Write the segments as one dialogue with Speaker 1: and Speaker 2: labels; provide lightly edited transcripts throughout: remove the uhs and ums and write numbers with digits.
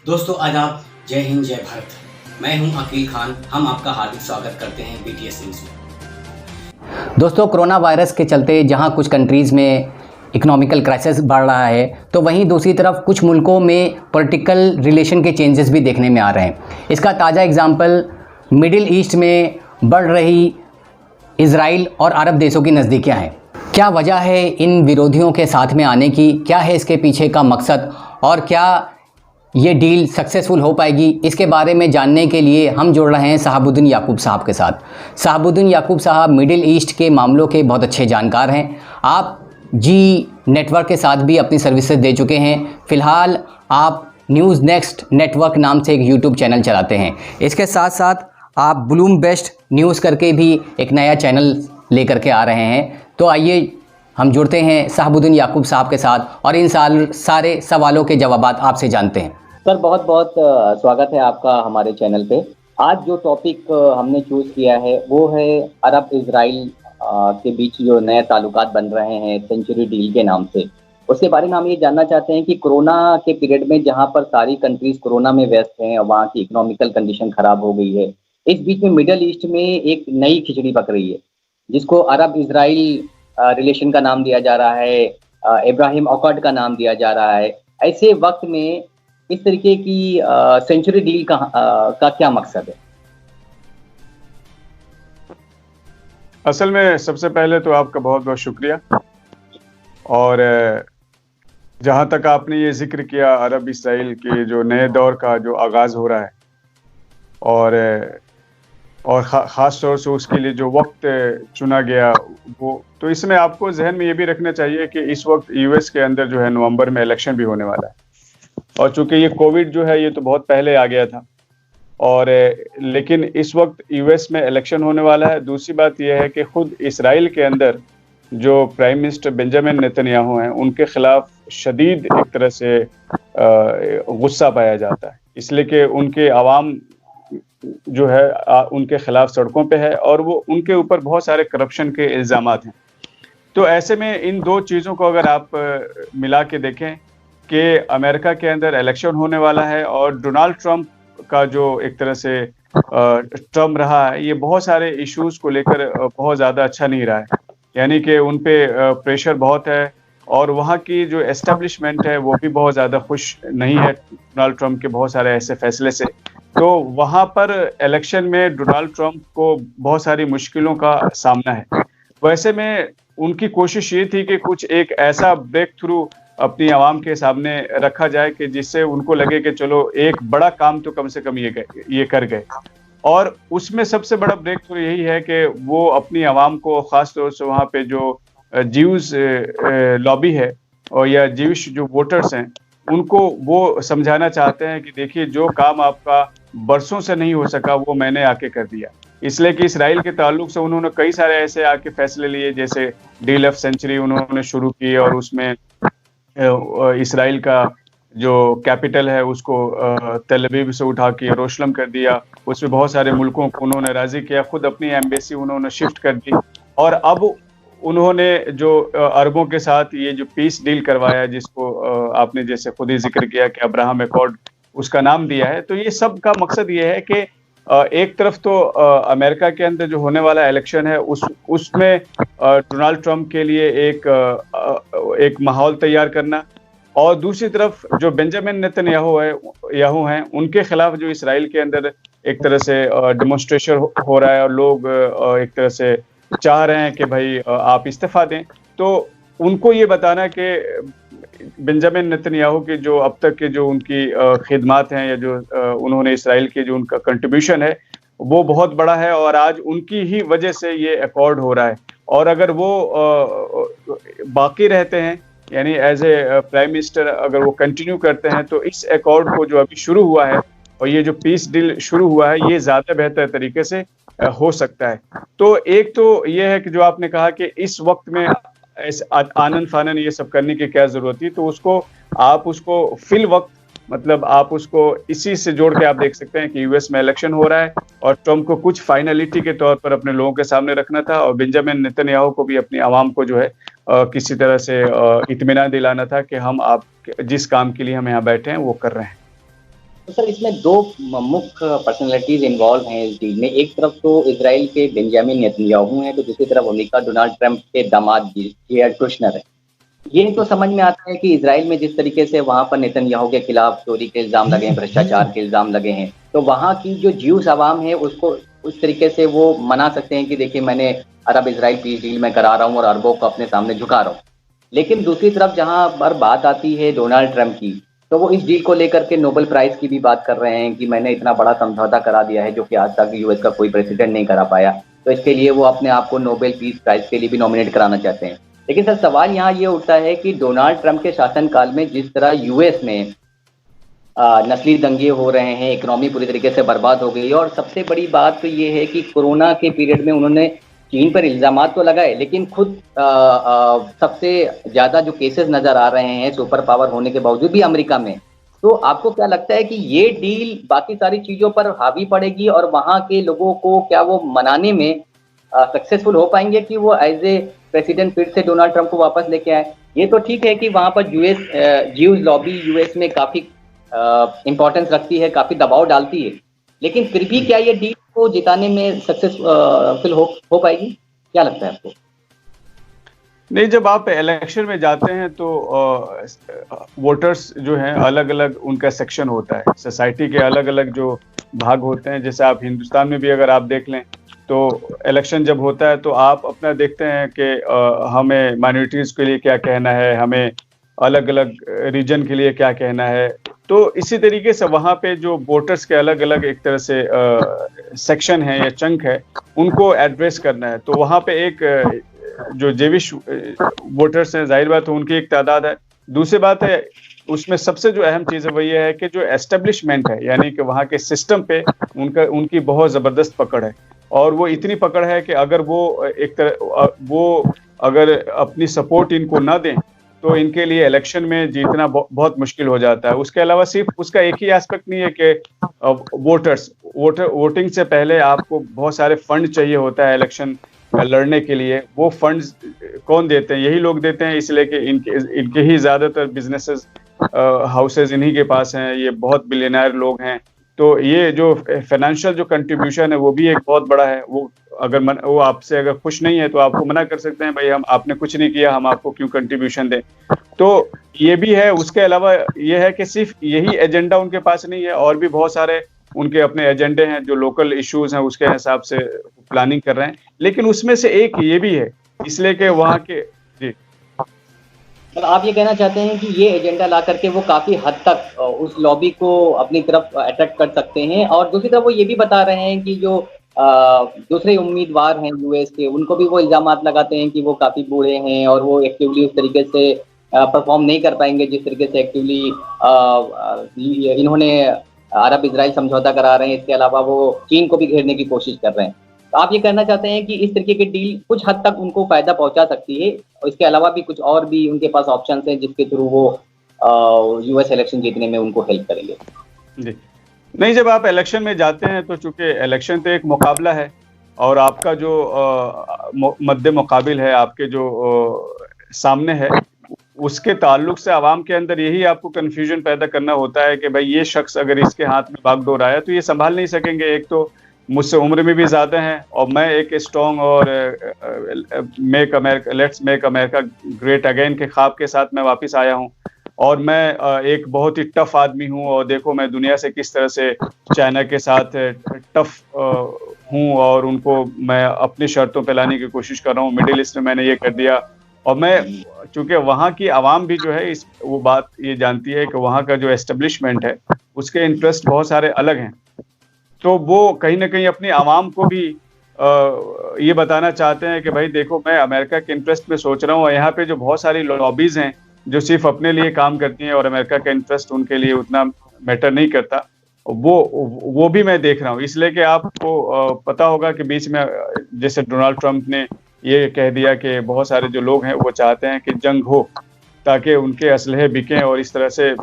Speaker 1: दोस्तों आदाब, जय हिंद जय भारत। मैं हूं अकील खान। हम आपका हार्दिक स्वागत करते हैं BTS न्यूज़ में।
Speaker 2: दोस्तों, कोरोना वायरस के चलते जहां कुछ कंट्रीज़ में इकोनॉमिकल क्राइसिस बढ़ रहा है, तो वहीं दूसरी तरफ कुछ मुल्कों में पॉलिटिकल रिलेशन के चेंजेस भी देखने में आ रहे हैं। इसका ताज़ा एग्जांपल मिडिल ईस्ट में बढ़ रही इजराइल और अरब देशों की नज़दीकियां हैं। क्या वजह है इन विरोधियों के साथ में आने की? क्या है इसके पीछे का मकसद और क्या ये डील सक्सेसफुल हो पाएगी? इसके बारे में जानने के लिए हम जुड़ रहे हैं शहाबुद्दीन याकूब साहब के साथ। शहाबुद्दीन याकूब साहब मिडिल ईस्ट के मामलों के बहुत अच्छे जानकार हैं। आप जी नेटवर्क के साथ भी अपनी सर्विसेज दे चुके हैं। फ़िलहाल आप न्यूज़ नेक्स्ट नेटवर्क नाम से एक यूट्यूब चैनल चलाते हैं। इसके साथ साथ आप ब्लूम बेस्ट न्यूज़ करके भी एक नया चैनल लेकर के आ रहे हैं। तो आइए हम जुड़ते हैं शहाबुद्दीन याकूब साहब के साथ और इन सारे सवालों के जवाबात आपसे जानते हैं।
Speaker 3: सर, बहुत बहुत स्वागत है आपका हमारे चैनल पे। आज जो टॉपिक हमने चूज किया है वो है अरब इजराइल के बीच जो नए ताल्लुकात बन रहे हैं सेंचुरी डील के नाम से। उसके बारे में हम ये जानना चाहते हैं कि कोरोना के पीरियड में जहाँ पर सारी कंट्रीज कोरोना में व्यस्त हैं और वहाँ की इकोनॉमिकल कंडीशन खराब हो गई है, इस बीच में मिडल ईस्ट में एक नई खिचड़ी पक रही है जिसको अरब इजराइल रिलेशन का नाम दिया जा रहा है, इब्राहिम अकॉर्ड का नाम दिया जा रहा है। ऐसे वक्त में इस तरीके की सेंचुरी डील का क्या मकसद है?
Speaker 4: असल में सबसे पहले तो आपका बहुत बहुत शुक्रिया। और जहाँ तक आपने ये जिक्र किया अरब इसराइल के जो नए दौर का जो आगाज़ हो रहा है और ख़ास तौर से उसके लिए जो वक्त चुना गया, वो तो इसमें आपको जहन में ये भी रखना चाहिए कि इस वक्त US के अंदर जो है नवंबर में इलेक्शन भी होने वाला है। और चूंकि ये कोविड जो है ये तो बहुत पहले आ गया था और लेकिन इस वक्त US में इलेक्शन होने वाला है। दूसरी बात यह है कि खुद इसराइल के अंदर जो प्राइम मिनिस्टर बेंजामिन नेतन्याहू हैं उनके खिलाफ शदीद एक तरह से गुस्सा पाया जाता है, इसलिए कि उनके आवाम जो है उनके खिलाफ सड़कों पे है और वो उनके ऊपर बहुत सारे करप्शन के इल्ज़ामात हैं। तो ऐसे में इन दो चीज़ों को अगर आप मिला के देखें कि अमेरिका के अंदर इलेक्शन होने वाला है और डोनाल्ड ट्रंप का जो एक तरह से टर्म रहा है, ये बहुत सारे इश्यूज को लेकर बहुत ज़्यादा अच्छा नहीं रहा है, यानी कि उन पे प्रेशर बहुत है और वहाँ की जो एस्टेब्लिशमेंट है वो भी बहुत ज़्यादा खुश नहीं है डोनाल्ड ट्रंप के बहुत सारे ऐसे फैसले से। तो वहाँ पर इलेक्शन में डोनाल्ड ट्रंप को बहुत सारी मुश्किलों का सामना है। वैसे में उनकी कोशिश ये थी कि कुछ एक ऐसा ब्रेक थ्रू अपनी आवाम के सामने रखा जाए कि जिससे उनको लगे कि चलो एक बड़ा काम तो कम से कम ये कर गए। और उसमें सबसे बड़ा ब्रेक थ्रू यही है कि वो अपनी आवाम को, ख़ास तौर से वहाँ पे जो ज्यूज लॉबी है और या ज्यूश जो वोटर्स हैं, उनको वो समझाना चाहते हैं कि देखिए जो काम आपका बरसों से नहीं हो सका वो मैंने आके कर दिया। इसलिए कि इसराइल के ताल्लुक से उन्होंने कई सारे ऐसे आके फैसले लिए, जैसे डील ऑफ सेंचुरी उन्होंने शुरू की और उसमें इसराइल का जो कैपिटल है उसको तेल अवीव से उठा के यरूशलेम कर दिया। उसमें बहुत सारे मुल्कों को उन्होंने राजी किया, खुद अपनी एम्बेसी उन्होंने शिफ्ट कर दी और अब उन्होंने जो अरबों के साथ ये जो पीस डील करवाया, जिसको आपने जैसे खुद ही जिक्र किया कि अब्राहम अकॉर्ड उसका नाम दिया है। तो ये सब का मकसद ये है कि एक तरफ तो अमेरिका के अंदर जो होने वाला इलेक्शन है उसमें डोनाल्ड ट्रंप के लिए एक माहौल तैयार करना और दूसरी तरफ जो बेंजामिन नेतन्याहू हैं उनके खिलाफ जो इसराइल के अंदर एक तरह से डेमोन्स्ट्रेशन हो रहा है और लोग एक तरह से चाह रहे हैं कि भाई आप इस्तीफा दें। तो उनको ये बताना कि बेंजामिन नेतन्याहू के जो अब तक के जो उनकी खिदमात हैं या जो उन्होंने इसराइल के जो उनका कंट्रीब्यूशन है वो बहुत बड़ा है और आज उनकी ही वजह से ये अकॉर्ड हो रहा है। और अगर वो बाकी रहते हैं, यानी एज ए प्राइम मिनिस्टर अगर वो कंटिन्यू करते हैं, तो इस अकॉर्ड को जो अभी शुरू हुआ है और ये जो पीस डील शुरू हुआ है ये ज़्यादा बेहतर तरीके से हो सकता है। तो एक तो ये है कि जो आपने कहा कि इस वक्त में आनन फानन ये सब करने की क्या जरूरत थी, तो उसको फिल वक्त मतलब आप उसको इसी से जोड़ के आप देख सकते हैं कि US में इलेक्शन हो रहा है और ट्रंप को कुछ फाइनलिटी के तौर पर अपने लोगों के सामने रखना था और बेंजामिन नेतन्याहू को भी अपनी आवाम को जो है किसी तरह से इत्मीनान दिलाना था कि हम आप जिस काम के लिए हम यहाँ बैठे हैं वो कर रहे हैं।
Speaker 3: तो सर इसमें दो मुख्य पर्सनैलिटीज इन्वॉल्व हैं इस डील में। एक तरफ तो इसराइल के बेंजामिन नेतन्याहू हैं, तो दूसरी तरफ अमेरिका डोनाल्ड ट्रंप के दामाद जेरेड कुशनर है। ये तो समझ में आता है कि इसराइल में जिस तरीके से वहां पर नेतन्याहू के खिलाफ चोरी के इल्जाम लगे हैं, भ्रष्टाचार के इल्जाम लगे हैं, तो वहां की जो ज्यूस आवाम है उसको उस तरीके से वो मना सकते हैं कि देखिए मैंने अरब इसराइल पीस डील में करा रहा हूँ और अरबों को अपने सामने झुका रहा हूँ। लेकिन दूसरी तरफ जहां पर बात आती है डोनाल्ड ट्रंप की, तो वो इस डील को लेकर के नोबेल प्राइज की भी बात कर रहे हैं कि मैंने इतना बड़ा समझौता करा दिया है जो कि आज तक यूएस का कोई प्रेसिडेंट नहीं करा पाया, तो इसके लिए वो अपने आप को नोबेल पीस प्राइज के लिए भी नॉमिनेट कराना चाहते हैं। लेकिन सर सवाल यहाँ ये उठता है कि डोनाल्ड ट्रंप के शासनकाल में जिस तरह यूएस में नस्ली दंगे हो रहे हैं, इकोनॉमी पूरी तरीके से बर्बाद हो गई, और सबसे बड़ी बात तो ये है कि कोरोना के पीरियड में उन्होंने चीन पर इल्जामात तो लगाए, लेकिन खुद सबसे ज़्यादा जो केसेस नज़र आ रहे हैं सुपर पावर होने के बावजूद भी अमेरिका में। तो आपको क्या लगता है कि ये डील बाकी सारी चीज़ों पर हावी पड़ेगी और वहाँ के लोगों को क्या वो मनाने में सक्सेसफुल हो पाएंगे कि वो एज ए प्रेसिडेंट फिर से डोनाल्ड ट्रंप को वापस लेके आए? ये तो ठीक है कि वहाँ पर ज्यूज लॉबी यूएस में काफ़ी इंपॉर्टेंस रखती है, काफ़ी दबाव डालती है, लेकिन फिर भी क्या ये डील को जिताने में सक्सेसफुल हो पाएगी? क्या लगता है आपको?
Speaker 4: नहीं, जब आप इलेक्शन में जाते हैं तो वोटर्स जो हैं अलग अलग उनका सेक्शन होता है, सोसाइटी के अलग अलग जो भाग होते हैं। जैसे आप हिंदुस्तान में भी अगर आप देख लें तो इलेक्शन जब होता है तो आप अपना देखते हैं कि हमें माइनॉरिटीज़ के लिए क्या कहना है, हमें अलग अलग रीजन के लिए क्या कहना है। तो इसी तरीके से वहाँ पे जो वोटर्स के अलग अलग एक तरह से सेक्शन है या चंक है, उनको एड्रेस करना है। तो वहाँ पे एक जो जेविश वोटर्स हैं, जाहिर बात है उनकी एक तादाद है। दूसरी बात है उसमें सबसे जो अहम चीज़ है वो ये है कि जो एस्टेब्लिशमेंट है, यानी कि वहाँ के सिस्टम पे उनकी बहुत ज़बरदस्त पकड़ है। और वो इतनी पकड़ है कि अगर वो एक तरह वो अगर अपनी सपोर्ट इनको ना दें तो इनके लिए इलेक्शन में जीतना बहुत मुश्किल हो जाता है। उसके अलावा सिर्फ उसका एक ही एस्पेक्ट नहीं है कि वोटिंग से पहले आपको बहुत सारे फंड चाहिए होता है इलेक्शन लड़ने के लिए। वो फंड्स कौन देते हैं? यही लोग देते हैं, इसलिए कि इनके ही ज़्यादातर बिजनेसेस हाउसेज इन्हीं के पास हैं, ये बहुत बिलियनर लोग हैं। तो ये जो फाइनेंशियल जो कंट्रीब्यूशन है वो भी एक बहुत बड़ा है। वो वो आपसे अगर खुश नहीं है तो आपको मना कर सकते हैं, भाई आपने कुछ नहीं किया, हम आपको क्यों कंट्रीब्यूशन दें। तो ये भी है। उसके अलावा ये है कि सिर्फ यही एजेंडा उनके पास नहीं है, और भी बहुत सारे उनके अपने एजेंडे हैं जो लोकल इश्यूज हैं उसके हिसाब से प्लानिंग कर रहे हैं। लेकिन उसमें से एक ये भी है, इसलिए कि वहाँ के जी
Speaker 3: तो आप ये कहना चाहते हैं कि ये एजेंडा ला करके वो काफ़ी हद तक उस लॉबी को अपनी तरफ अट्रैक्ट कर सकते हैं, और दूसरी तरफ वो ये भी बता रहे हैं कि जो दूसरे उम्मीदवार हैं यूएस के, उनको भी वो इल्जामात लगाते हैं कि वो काफ़ी बूढ़े हैं और वो एक्टिवली उस तरीके से परफॉर्म नहीं कर पाएंगे जिस तरीके से एक्टिवली इन्होंने अरब इसराइल समझौता करा रहे हैं। इसके अलावा वो चीन को भी घेरने की कोशिश कर रहे हैं। तो आप ये कहना चाहते हैं कि इस तरीके की डील कुछ हद तक उनको फायदा पहुंचा सकती है, और इसके अलावा भी कुछ और भी उनके पास ऑप्शंस हैं जिसके थ्रू वो यूएस इलेक्शन जीतने में उनको हेल्प करेंगे?
Speaker 4: जी नहीं, जब आप इलेक्शन में जाते हैं तो चूंकि इलेक्शन तो एक मुकाबला है, और आपका जो मद्दे मुकाबिल है, आपके जो सामने है, उसके ताल्लुक से आवाम के अंदर यही आपको कन्फ्यूजन पैदा करना होता है कि भाई ये शख्स अगर इसके हाथ में बागडोर आया तो ये संभाल नहीं सकेंगे। एक तो मुझसे उम्र में भी ज़्यादा हैं, और मैं एक स्ट्रॉन्ग और let's make America great again के ख्वाब के साथ मैं वापस आया हूँ, और मैं एक बहुत ही टफ आदमी हूँ, और देखो मैं दुनिया से किस तरह से चाइना के साथ टफ हूँ और उनको मैं अपनी शर्तों पे लाने की कोशिश कर रहा हूँ। मिडिल ईस्ट में मैंने ये कर दिया, और मैं चूंकि वहाँ की आवाम भी जो है वो बात ये जानती है कि वहाँ का जो एस्टेब्लिशमेंट है उसके इंटरेस्ट बहुत सारे अलग हैं। तो वो कहीं ना कहीं अपनी आवाम को भी ये बताना चाहते हैं कि भाई देखो मैं अमेरिका के इंटरेस्ट में सोच रहा हूँ, और यहाँ पे जो बहुत सारी लॉबीज हैं जो सिर्फ अपने लिए काम करती हैं और अमेरिका का इंटरेस्ट उनके लिए उतना मैटर नहीं करता, वो भी मैं देख रहा हूँ। इसलिए कि आपको पता होगा कि बीच में जैसे डोनाल्ड ट्रंप ने ये कह दिया कि बहुत सारे जो लोग हैं वो चाहते हैं कि जंग हो ताकि उनके असलहे बिकें, और इस तरह से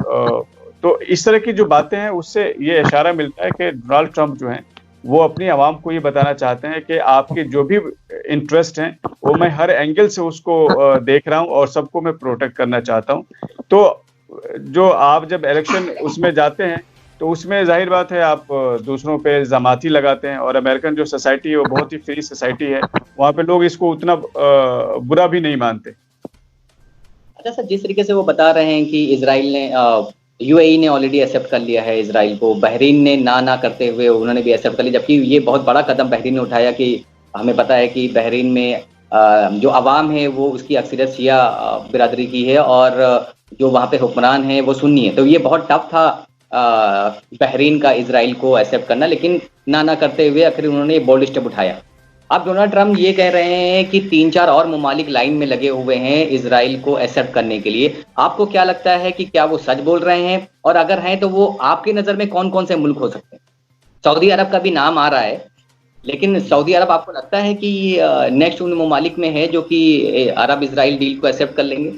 Speaker 4: तो इस तरह की जो बातें हैं उससे ये इशारा मिलता है कि डोनाल्ड ट्रंप जो हैं वो अपनी आवाम को ये बताना चाहते हैं कि आपके जो भी इंटरेस्ट हैं वो मैं हर एंगल से उसको देख रहा हूँ और सबको मैं प्रोटेक्ट करना चाहता हूँ। तो जो आप जब इलेक्शन उसमें जाते हैं तो उसमें जाहिर बात है आप दूसरों पे इल्ज़ामात ही लगाते हैं, और अमेरिकन जो सोसाइटी है वो बहुत ही फ्री सोसाइटी है, वहाँ पे लोग इसको उतना बुरा भी नहीं मानते।
Speaker 3: अच्छा सर, जिस तरीके से वो बता रहे हैं कि इजराइल ने यूएई ने ऑलरेडी एक्सेप्ट कर लिया है इजराइल को, बहरीन ने ना करते हुए उन्होंने भी एक्सेप्ट कर लिया, जबकि ये बहुत बड़ा कदम बहरीन ने उठाया कि हमें पता है कि बहरीन में जो अवाम है वो उसकी अक्सरियत शिया बिरादरी की है, और जो वहाँ पे हुक्मरान है वो सुन्नी है। तो ये बहुत टफ था बहरीन का इजराइल को एक्सेप्ट करना, लेकिन ना करते हुए आखिर उन्होंने ये बोल्ड स्टेप उठाया। अब डोनाल्ड ट्रम्प ये कह रहे हैं कि 3-4 और ममालिक लाइन में लगे हुए हैं इजराइल को एक्सेप्ट करने के लिए। आपको क्या लगता है कि क्या वो सच बोल रहे हैं, और अगर हैं तो वो आपकी नज़र में कौन कौन से मुल्क हो सकते हैं? सऊदी अरब का भी नाम आ रहा है, लेकिन सऊदी अरब आपको लगता है कि नेक्स्ट उन ममालिक में है जो कि अरब इजराइल डील को एक्सेप्ट कर लेंगे?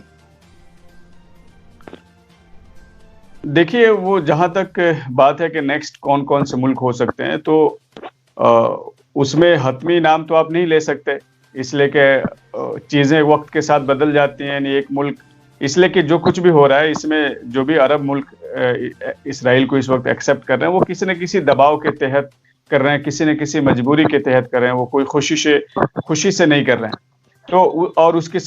Speaker 4: देखिए, वो जहां तक बात है कि नेक्स्ट कौन कौन से मुल्क हो सकते हैं, तो उसमें हतमी नाम तो आप नहीं ले सकते, इसलिए कि चीज़ें वक्त के साथ बदल जाती हैं। यानी एक मुल्क, इसलिए कि जो कुछ भी हो रहा है इसमें जो भी अरब मुल्क इसराइल को इस वक्त एक्सेप्ट कर रहे हैं वो किसी न किसी दबाव के तहत कर रहे हैं, किसी न किसी मजबूरी के तहत कर रहे हैं, वो कोई खुशी से नहीं कर रहे हैं। तो और उसका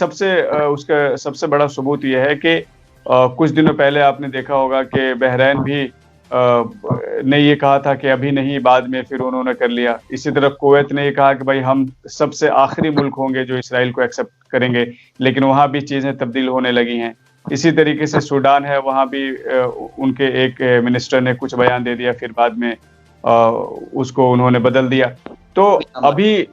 Speaker 4: सबसे बड़ा सबूत यह है कि कुछ दिनों पहले आपने देखा होगा कि बहरैन भी ने ये कहा था कि अभी नहीं, बाद में फिर उन्होंने कर लिया। इसी तरह कुवैत ने ये कहा कि भाई हम सबसे आखिरी मुल्क होंगे जो इसराइल को एक्सेप्ट करेंगे, लेकिन वहाँ भी चीज़ें तब्दील होने लगी हैं। इसी तरीके से सूडान है, वहाँ भी उनके एक मिनिस्टर ने कुछ बयान दे दिया, फिर बाद में उसको उन्होंने बदल दिया। तो अभी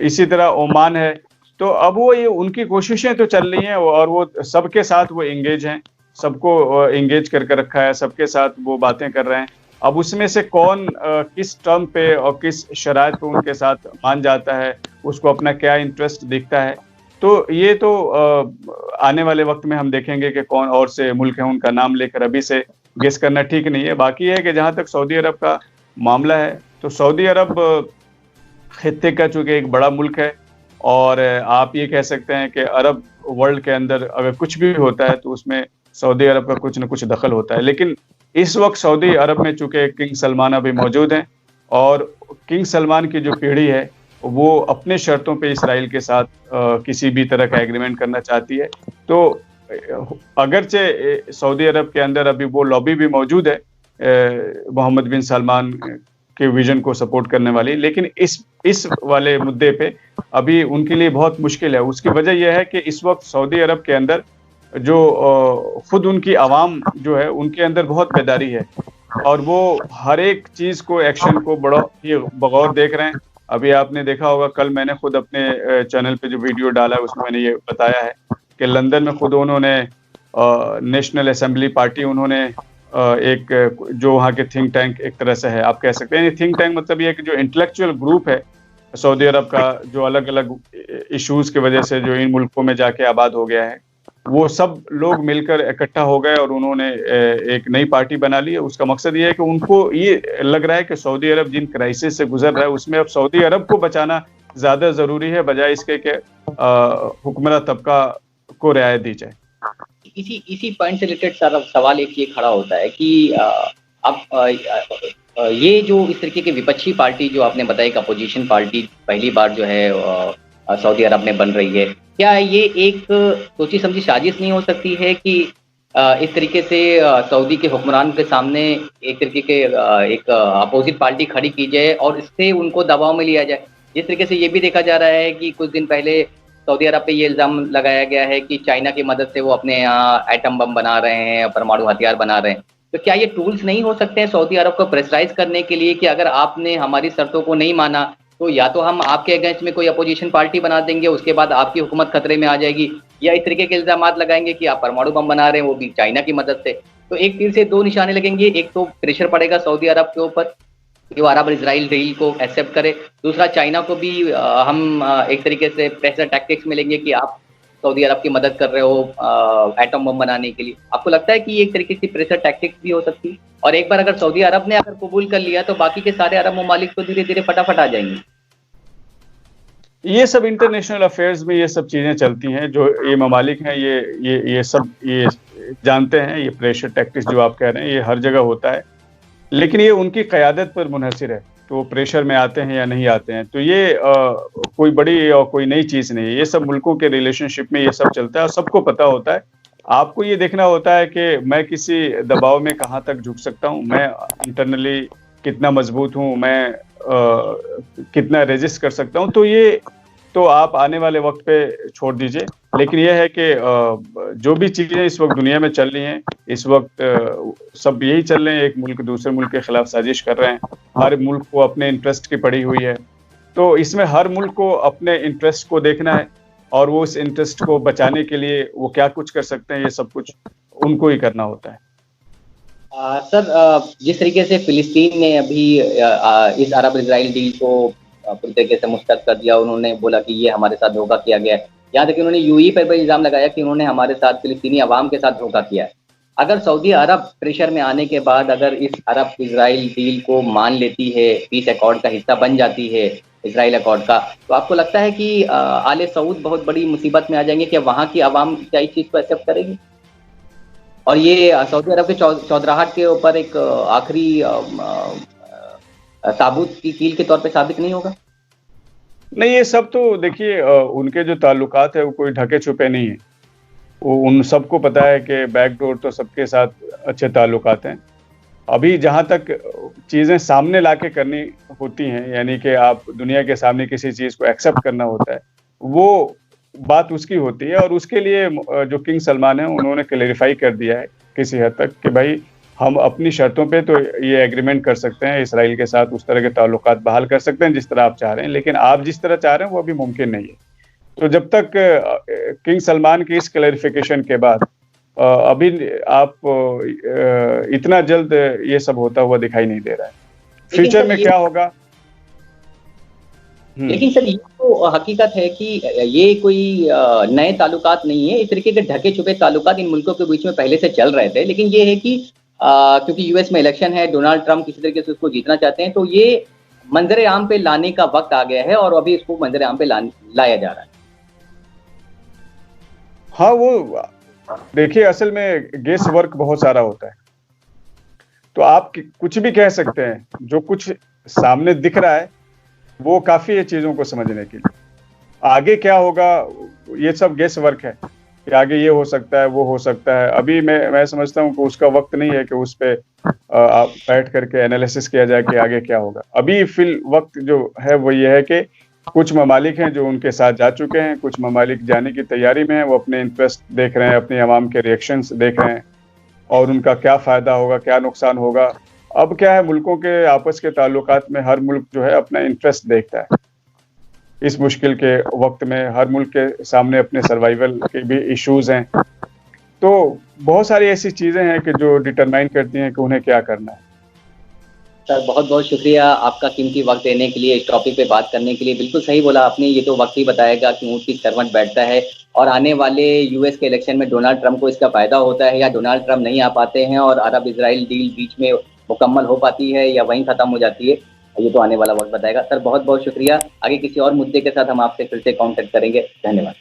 Speaker 4: इसी तरह ओमान है, तो अब वो ये उनकी कोशिशें तो चल रही हैं, और वो सबके साथ वो एंगेज हैं, सबको एंगेज करके रखा है, सबके साथ वो बातें कर रहे हैं। अब उसमें से कौन किस टर्म पे और किस शराइत पे उनके साथ मान जाता है, उसको अपना क्या इंटरेस्ट दिखता है, तो ये तो आने वाले वक्त में हम देखेंगे कि कौन और से मुल्क हैं। उनका नाम लेकर अभी से गेस करना ठीक नहीं है। बाकी है कि जहाँ तक सऊदी अरब का मामला है, तो सऊदी अरब खित्ते का चूँकि एक बड़ा मुल्क है, और आप ये कह सकते हैं कि अरब वर्ल्ड के अंदर अगर कुछ भी होता है तो उसमें सऊदी अरब का कुछ न कुछ दखल होता है। लेकिन इस वक्त सऊदी अरब में चूंकि किंग सलमान अभी मौजूद हैं, और किंग सलमान की जो पीढ़ी है वो अपने शर्तों पे इसराइल के साथ किसी भी तरह का एग्रीमेंट करना चाहती है। तो अगरचे सऊदी अरब के अंदर अभी वो लॉबी भी मौजूद है मोहम्मद बिन सलमान के विजन को सपोर्ट करने वाली, लेकिन इस वाले मुद्दे पे अभी उनके लिए बहुत मुश्किल है। उसकी वजह यह है कि इस वक्त सऊदी अरब के अंदर जो खुद उनकी आवाम जो है उनके अंदर बहुत बेदारी है, और वो हर एक चीज़ को, एक्शन को बड़ा ही बगौर देख रहे हैं। अभी आपने देखा होगा, कल मैंने खुद अपने चैनल पे जो वीडियो डाला है उसमें मैंने ये बताया है कि लंदन में खुद उन्होंने नेशनल असेंबली पार्टी, उन्होंने एक जो वहाँ के थिंक टैंक एक तरह से है, आप कह सकते हैं थिंक टैंक, मतलब ये कि जो इंटेलेक्चुअल ग्रुप है सऊदी अरब का, जो अलग अलग इश्यूज़ की वजह से जो इन मुल्कों में जाके आबाद हो गया है, वो सब लोग मिलकर इकट्ठा हो गए और उन्होंने एक नई पार्टी बना ली है। उसका मकसद ये है कि उनको ये लग रहा है कि सऊदी अरब जिन क्राइसिस से गुजर रहा है उसमें अब सऊदी अरब को बचाना ज़्यादा ज़रूरी है, बजाय इसके कि हुक्मरान तबका को रियायत दी जाए।
Speaker 3: इसी पॉइंट से रिलेटेड सर सवाल एक ये खड़ा होता है कि अब ये जो इस तरीके की विपक्षी पार्टी जो आपने बताया कि अपोजिशन पार्टी पहली बार जो है सऊदी अरब में बन रही है, क्या ये एक सोची समझी साजिश नहीं हो सकती है कि इस तरीके से सऊदी के हुक्मरान के सामने एक तरीके के एक अपोजिट पार्टी खड़ी की जाए और इससे उनको दबाव में लिया जाए? जिस तरीके से ये भी देखा जा रहा है कि कुछ दिन पहले सऊदी अरब पे ये इल्ज़ाम लगाया गया है कि चाइना की मदद से वो अपने यहाँ एटम बम बना रहे हैं, परमाणु हथियार बना रहे हैं। तो क्या ये टूल्स नहीं हो सकते हैं सऊदी अरब को प्रेशराइज करने के लिए कि अगर आपने हमारी शर्तों को नहीं माना तो या तो हम आपके अगेंस्ट में कोई अपोजिशन पार्टी बना देंगे, उसके बाद आपकी हुकूमत खतरे में आ जाएगी, या इस तरीके के इल्ज़ाम लगाएंगे कि आप परमाणु बम बना रहे हैं वो भी चाइना की मदद से। तो एक तीर से दो निशाने लगेंगे, एक तो प्रेशर पड़ेगा सऊदी अरब के ऊपर कि वो अरब इजराइल डील को एक्सेप्ट करे, दूसरा चाइना को भी हम एक तरीके से प्रेशर टैक्टिक्स में लेंगे कि आप सऊदी अरब की मदद कर रहे हो एटम बम बनाने के लिए। आपको लगता है कि ये एक तरीके की प्रेशर टैक्टिक्स भी हो सकती है, और एक बार अगर सऊदी अरब ने अगर कबूल कर लिया तो बाकी के सारे अरब ममालिक तो धीरे धीरे फटाफट आ जाएंगे?
Speaker 4: ये सब इंटरनेशनल अफेयर्स में ये सब चीज़ें चलती हैं, जो ये ममालिक हैं ये सब ये जानते हैं। ये प्रेशर टैक्टिक्स जो आप कह रहे हैं ये हर जगह होता है, लेकिन ये उनकी क़यादत पर मुनहसिर है कि वो प्रेशर में आते हैं या नहीं आते हैं। तो ये कोई बड़ी और कोई नई चीज़ नहीं है, ये सब मुल्कों के रिलेशनशिप में ये सब चलता है और सबको पता होता है। आपको ये देखना होता है कि मैं किसी दबाव में कहाँ तक झुक सकता हूँ, मैं इंटरनली कितना मजबूत हूँ, मैं कितना रेजिस्ट कर सकता हूँ। तो ये तो आप आने वाले वक्त पे छोड़ दीजिए। लेकिन यह है कि जो भी चीज़ें इस वक्त दुनिया में चल रही हैं, इस वक्त सब यही चल रहे हैं, एक मुल्क दूसरे मुल्क के खिलाफ साजिश कर रहे हैं, हर मुल्क को अपने इंटरेस्ट की पड़ी हुई है। तो इसमें हर मुल्क को अपने इंटरेस्ट को देखना है और वो इस इंटरेस्ट को बचाने के लिए वो क्या कुछ कर सकते हैं, ये सब कुछ उनको ही करना होता है।
Speaker 3: सर, जिस तरीके से फिलिस्तीन ने अभी इस अरब इजराइल डील को पूरी तरीके से मुस्तरद कर दिया, उन्होंने बोला कि ये हमारे साथ धोखा किया गया है। यहाँ तक कि उन्होंने यूएई पर भी इल्ज़ाम लगाया कि उन्होंने हमारे साथ फिलिस्तीनी अवाम के साथ धोखा किया है। अगर सऊदी अरब प्रेशर में आने के बाद अगर इस अरब इजराइल डील को मान लेती है, पीस अकॉर्ड का हिस्सा बन जाती है इजराइल अकॉर्ड का, तो आपको लगता है कि आले सऊद बहुत बड़ी मुसीबत में आ जाएंगे कि वहाँ की आवाम क्या इस चीज़ को एक्सेप्ट करेगी? और ये सऊदी अरब के चौधराहट के ऊपर एक आखिरी साबुत की कील के तौर पे साबित नहीं होगा?
Speaker 4: नहीं, ये सब तो देखिए उनके जो ताल्लुकात है वो कोई ढके छुपे नहीं है। वो उन सबको पता है कि बैकडोर तो सबके साथ अच्छे ताल्लुकात हैं। अभी जहाँ तक चीज़ें सामने लाके करनी होती हैं, यानी कि आप दुनिया के सामने किसी चीज़ को एक्सेप्ट करना होता है, वो बात उसकी होती है। और उसके लिए जो किंग सलमान है उन्होंने क्लेरिफाई कर दिया है किसी हद तक कि भाई हम अपनी शर्तों पे तो ये एग्रीमेंट कर सकते हैं, इसराइल के साथ उस तरह के ताल्लुकात बहाल कर सकते हैं जिस तरह आप चाह रहे हैं, लेकिन आप जिस तरह चाह रहे हैं वो अभी मुमकिन नहीं है। तो जब तक किंग सलमान की इस क्लैरिफिकेशन के बाद अभी आप इतना जल्द ये सब होता हुआ दिखाई नहीं दे रहा है। फ्यूचर में क्या होगा?
Speaker 3: लेकिन सर, ये तो हकीकत है कि ये कोई नए ताल्लुकात नहीं है। इस तरीके के ढके छुपे ताल्लुकात इन मुल्कों के बीच में पहले से चल रहे थे। लेकिन ये है कि क्योंकि यूएस में इलेक्शन है, डोनाल्ड ट्रंप किसी तरीके से उसको जीतना चाहते हैं, तो ये मंजर आम पे लाने का वक्त आ गया है और अभी इसको मंजर आम पे लाया जा रहा है।
Speaker 4: हाँ, वो देखिए असल में गेस वर्क बहुत सारा होता है। तो आप कुछ भी कह सकते हैं, जो कुछ सामने दिख रहा है वो काफी है चीजों को समझने के लिए। आगे क्या होगा ये सब गेस वर्क है कि आगे ये हो सकता है, वो हो सकता है। अभी मैं समझता हूँ कि उसका वक्त नहीं है कि उस पे आप बैठ करके एनालिसिस किया जाए कि आगे क्या होगा। अभी फिल वक्त जो है वो ये है कि कुछ ममालिक हैं जो उनके साथ जा चुके हैं, कुछ ममालिक जाने की तैयारी में हैं, वो अपने इंटरेस्ट देख रहे हैं, अपनी आवाम के रिएक्शंस देख रहे हैं और उनका क्या फ़ायदा होगा, क्या नुकसान होगा। अब क्या है, मुल्कों के आपस के ताल्लुकात में हर मुल्क जो है अपना इंटरेस्ट देखता है। इस मुश्किल के वक्त में हर मुल्क के सामने अपने सर्वाइवल के भी इश्यूज हैं। तो बहुत सारी ऐसी चीज़ें हैं कि जो डिटरमाइन करती हैं कि उन्हें क्या करना है।
Speaker 3: सर, बहुत बहुत शुक्रिया आपका कीमती वक्त देने के लिए, इस टॉपिक पे बात करने के लिए। बिल्कुल सही बोला आपने, ये तो वक्त ही बताएगा कि ऊँट किस करवट बैठता है और आने वाले यूएस के इलेक्शन में डोनाल्ड ट्रंप को इसका फ़ायदा होता है या डोनाल्ड ट्रंप नहीं आ पाते हैं और अरब इजराइल डील बीच में मुकम्मल हो पाती है या वहीं ख़त्म हो जाती है, ये तो आने वाला वक्त बताएगा। सर, बहुत बहुत शुक्रिया। आगे किसी और मुद्दे के साथ हम आपसे फिर से कॉन्टेक्ट करेंगे। धन्यवाद।